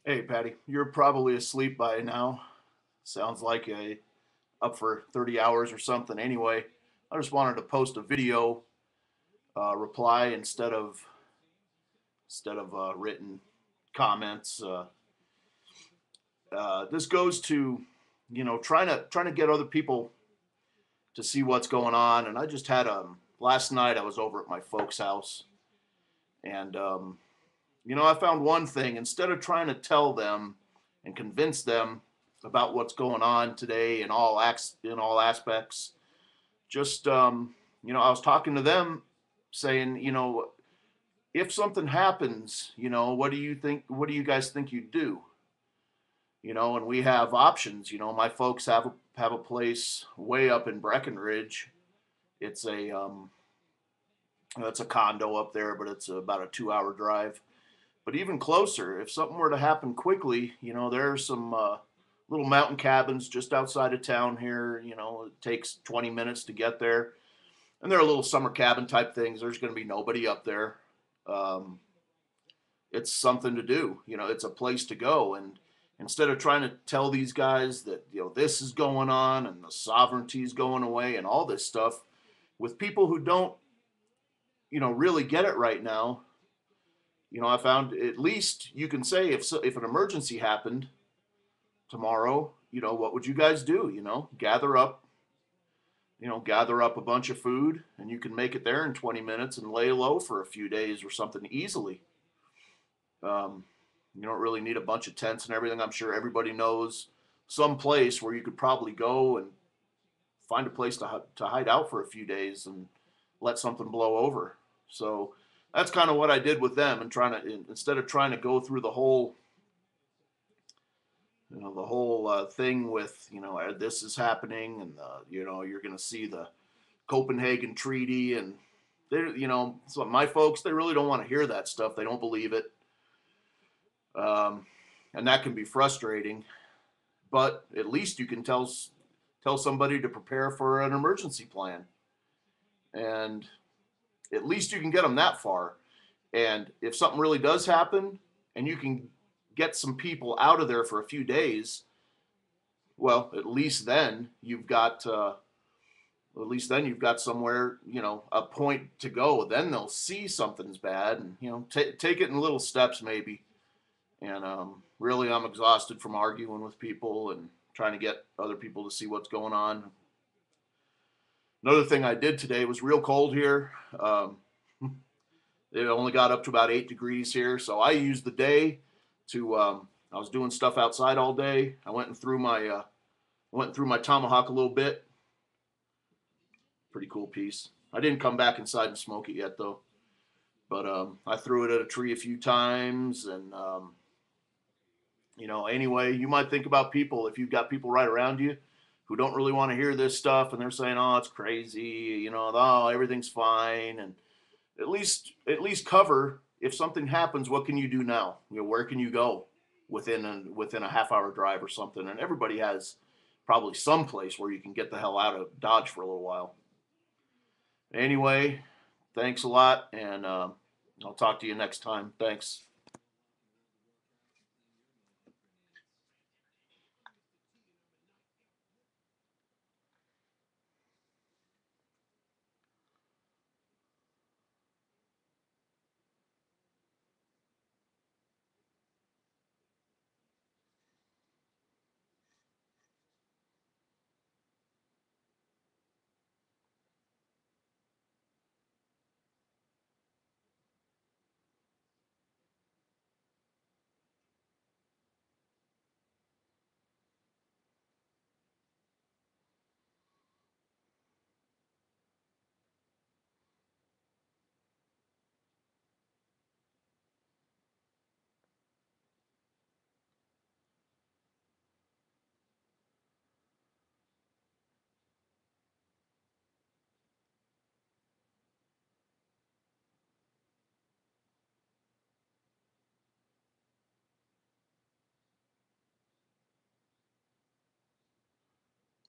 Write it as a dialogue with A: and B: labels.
A: Hey, Patty, you're probably asleep by now. Sounds like up for 30 hours or something. Anyway, I just wanted to post a video reply instead of written comments. This goes to, trying to get other people to see what's going on. And I just had last night I was over at my folks' house, and I found one thing. Instead of trying to tell them and convince them about what's going on today in all aspects, just I was talking to them, saying, if something happens, what do you think? What do you guys think you'd do? And we have options. My folks have a place way up in Breckenridge. It's a condo up there, but it's about a 2 hour drive. But even closer, if something were to happen quickly, there's some little mountain cabins just outside of town here. It takes 20 minutes to get there. And they're little summer cabin type things. There's going to be nobody up there. Um, it's something to do. It's a place to go. And instead of trying to tell these guys that, this is going on and the sovereignty is going away and all this stuff, with people who don't, really get it right now, I found at least you can say if an emergency happened tomorrow, what would you guys do? Gather up a bunch of food, and you can make it there in 20 minutes and lay low for a few days or something easily. Um, you don't really need a bunch of tents and everything. I'm sure everybody knows some place where you could probably go and find a place to hide out for a few days and let something blow over. So that's kind of what I did with them, and instead of trying to go through the whole thing with this is happening, and you're going to see the Copenhagen Treaty, and so my folks, they really don't want to hear that stuff. They don't believe it, um, and that can be frustrating. But at least you can tell somebody to prepare for an emergency plan, and at least you can get them that far. And if something really does happen, and you can get some people out of there for a few days, well, at least then you've got somewhere, a point to go. Then they'll see something's bad, and take it in little steps maybe. And really, I'm exhausted from arguing with people and trying to get other people to see what's going on. Another thing I did today was real cold here. It only got up to about 8 degrees here, so I used the day to. I was doing stuff outside all day. I went through my tomahawk a little bit. Pretty cool piece. I didn't come back inside and smoke it yet though. But I threw it at a tree a few times, and anyway, you might think about people if you've got people right around you who don't really want to hear this stuff, and they're saying, "Oh, it's crazy," "Oh, everything's fine," and at least cover if something happens. What can you do now? Where can you go within a half-hour drive or something? And everybody has probably some place where you can get the hell out of Dodge for a little while. Anyway, thanks a lot, and I'll talk to you next time. Thanks.